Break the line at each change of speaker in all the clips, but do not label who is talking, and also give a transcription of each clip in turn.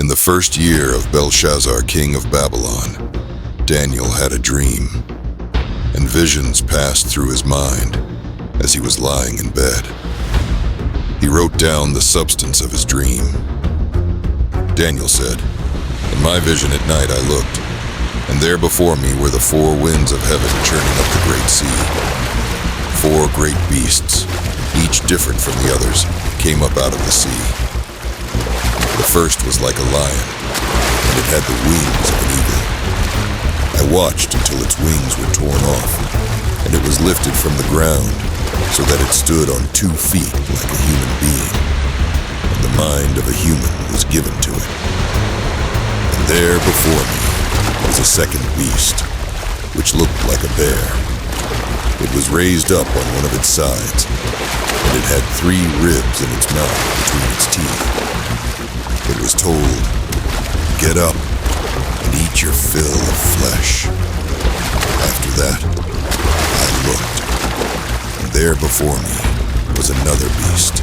In the first year of Belshazzar, king of Babylon, Daniel had a dream, and visions passed through his mind as he was lying in bed. He wrote down the substance of his dream. Daniel said, "In my vision at night I looked, and there before me were the four winds of heaven churning up the great sea. Four great beasts, each different from the others, came up out of the sea. The first was like a lion, and it had the wings of an eagle. I watched until its wings were torn off, and it was lifted from the ground so that it stood on 2 feet like a human being, and the mind of a human was given to it. And there before me was a second beast, which looked like a bear. It was raised up on one of its sides, and it had 3 ribs in its mouth between its teeth. It was told, 'Get up and eat your fill of flesh.' After that, I looked, and there before me was another beast,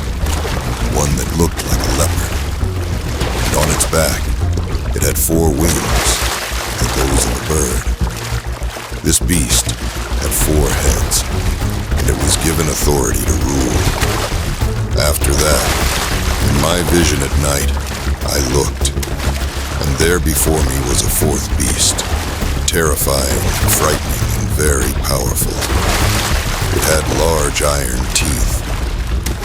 one that looked like a leopard, and on its back it had 4 wings, like those of a bird. This beast had 4 heads, and it was given authority to rule. After that, in my vision at night, I looked, and there before me was a 4th beast, terrifying, frightening, and very powerful. It had large iron teeth.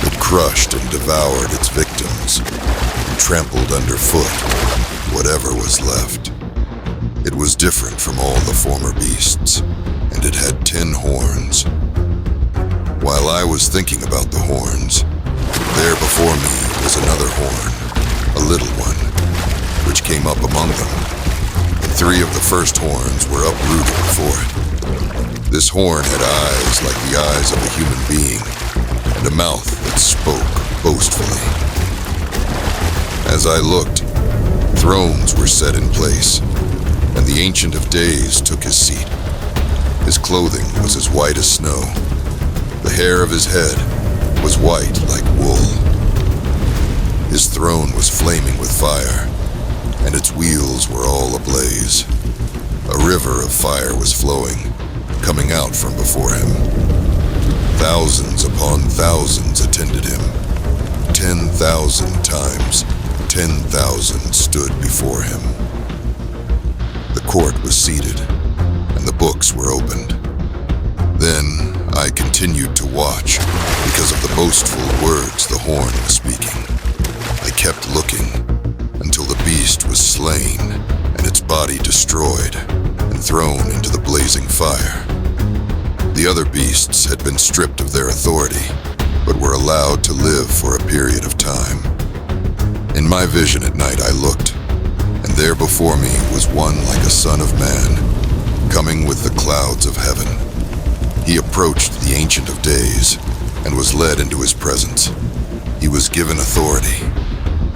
It crushed and devoured its victims, and trampled underfoot whatever was left. It was different from all the former beasts, and it had 10 horns. While I was thinking about the horns, there before me was another horn, a little one, which came up among them, and 3 of the first horns were uprooted before it. This horn had eyes like the eyes of a human being, and a mouth that spoke boastfully. As I looked, thrones were set in place, and the Ancient of Days took his seat. His clothing was as white as snow. The hair of his head was white like wool. His throne was flaming with fire, and its wheels were all ablaze. A river of fire was flowing, coming out from before him. Thousands upon thousands attended him. 10,000 times 10,000 stood before him. The court was seated, and the books were opened. Then I continued to watch because of the boastful words the horn was speaking. I kept looking until the beast was slain and its body destroyed and thrown into the blazing fire. The other beasts had been stripped of their authority, but were allowed to live for a period of time. In my vision at night I looked, and there before me was one like a son of man, coming with the clouds of heaven. He approached the Ancient of Days and was led into his presence. He was given authority,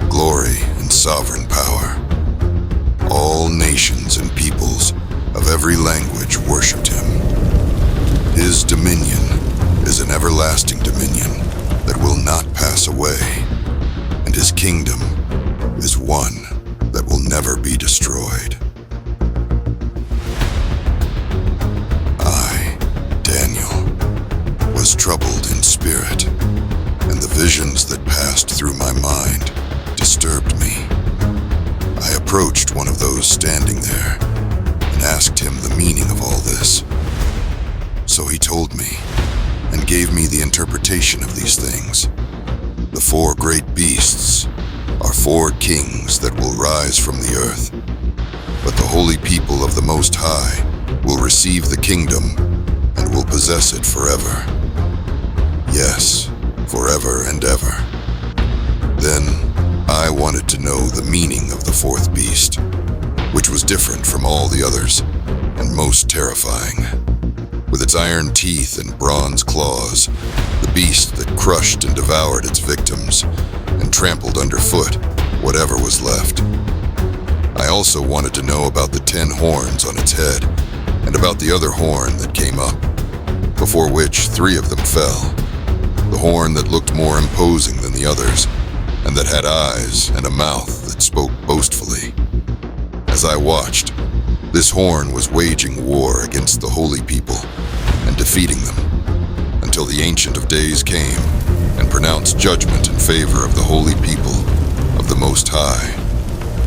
glory, and sovereign power. All nations and peoples of every language worshipped him. His dominion is an everlasting dominion that will not pass away, and his kingdom is one that will never be destroyed. I, Daniel, was troubled in spirit, and the visions that passed through my mind disturbed me. I approached one of those standing there and asked him the meaning of all this. So he told me and gave me the interpretation of these things. The 4 great beasts are 4 kings that will rise from the earth, but the holy people of the Most High will receive the kingdom and will possess it forever. Yes, forever and ever. Then I wanted to know the meaning of the 4th beast, which was different from all the others and most terrifying. With its iron teeth and bronze claws, the beast that crushed and devoured its victims and trampled underfoot whatever was left. I also wanted to know about the 10 horns on its head and about the other horn that came up, before which 3 of them fell. The horn that looked more imposing than the others, and that had eyes and a mouth that spoke boastfully. As I watched, this horn was waging war against the holy people and defeating them, until the Ancient of Days came and pronounced judgment in favor of the holy people of the Most High,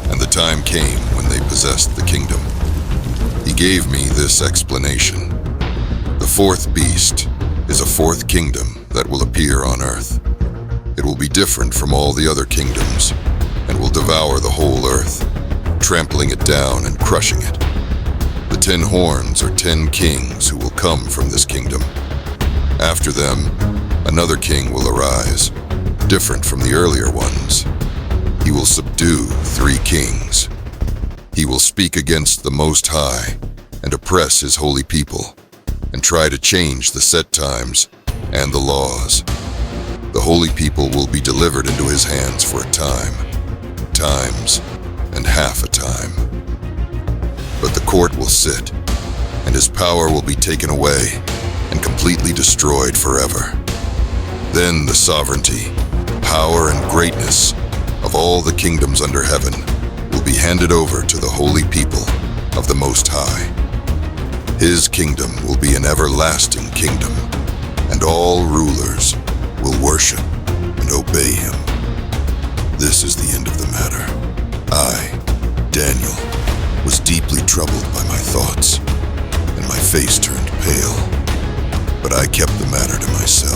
and the time came when they possessed the kingdom. He gave me this explanation. The fourth beast is a fourth kingdom that will appear on earth. It will be different from all the other kingdoms and will devour the whole earth, trampling it down and crushing it. The 10 horns are 10 kings who will come from this kingdom. After them, another king will arise, different from the earlier ones. He will subdue 3 kings. He will speak against the Most High and oppress his holy people, and try to change the set times and the laws. The holy people will be delivered into his hands for a time, times, and half a time. But the court will sit, and his power will be taken away and completely destroyed forever. Then the sovereignty, power, and greatness of all the kingdoms under heaven will be handed over to the holy people of the Most High. His kingdom will be an everlasting kingdom, and all rulers will worship and obey him. This is the end of the matter. I, Daniel, was deeply troubled by my thoughts, and my face turned pale. But I kept the matter to myself.